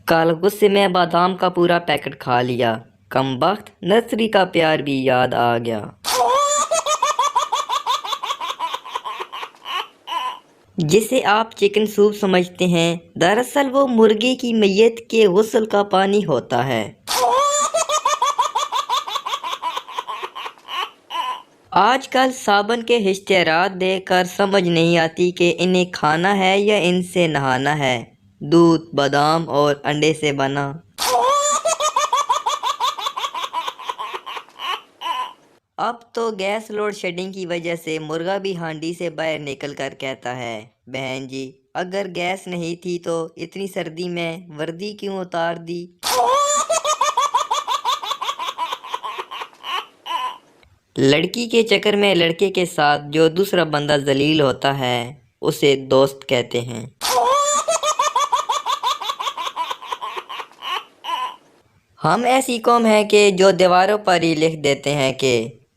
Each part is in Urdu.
کل غصے میں بادام کا پورا پیکٹ کھا لیا، کمبخت نرسری کا پیار بھی یاد آ گیا۔ جسے آپ چکن سوپ سمجھتے ہیں، دراصل وہ مرغی کی میت کے غسل کا پانی ہوتا ہے۔ آج کل صابن کے اشتہارات دیکھ کر سمجھ نہیں آتی کہ انہیں کھانا ہے یا ان سے نہانا ہے۔ دودھ، بادام اور انڈے سے بنا۔ اب تو گیس لوڈ شیڈنگ کی وجہ سے مرغا بھی ہانڈی سے باہر نکل کر کہتا ہے، بہن جی اگر گیس نہیں تھی تو اتنی سردی میں وردی کیوں اتار دی؟ لڑکی کے چکر میں لڑکے کے ساتھ جو دوسرا بندہ ذلیل ہوتا ہے اسے دوست کہتے ہیں۔ ہم ایسی قوم ہیں کہ جو دیواروں پر ہی لکھ دیتے ہیں کہ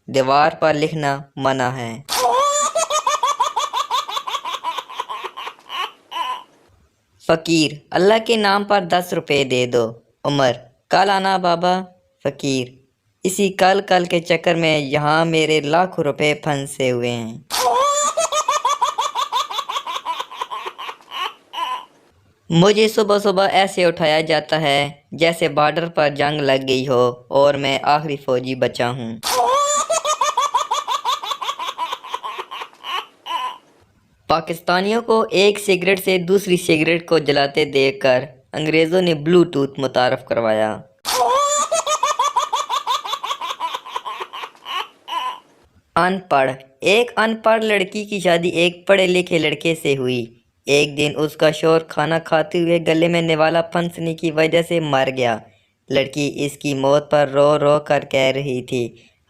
دیوار پر لکھنا منع ہے۔ فقیر: اللہ کے نام پر 10 روپے دے دو۔ عمر: کل آنا بابا۔ فقیر: اسی کل کے چکر میں یہاں میرے لاکھوں روپے پھنسے ہوئے ہیں۔ مجھے صبح صبح ایسے اٹھایا جاتا ہے جیسے بارڈر پر جنگ لگ گئی ہو اور میں آخری فوجی بچا ہوں۔ پاکستانیوں کو ایک سگریٹ سے دوسری سگریٹ کو جلاتے دیکھ کر انگریزوں نے بلو ٹوتھ متعارف کروایا۔ ان پڑھ: ایک ان پڑھ لڑکی کی شادی ایک پڑھے لکھے لڑکے سے ہوئی۔ ایک دن اس کا شوہر کھانا کھاتے ہوئے گلے میں نوالا پھنسنے کی وجہ سے مر گیا۔ لڑکی اس کی موت پر رو رو کر کہہ رہی تھی،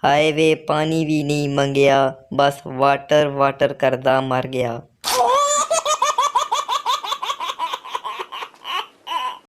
ہائے وے پانی بھی نہیں منگیا، بس واٹر واٹر کردہ مر گیا۔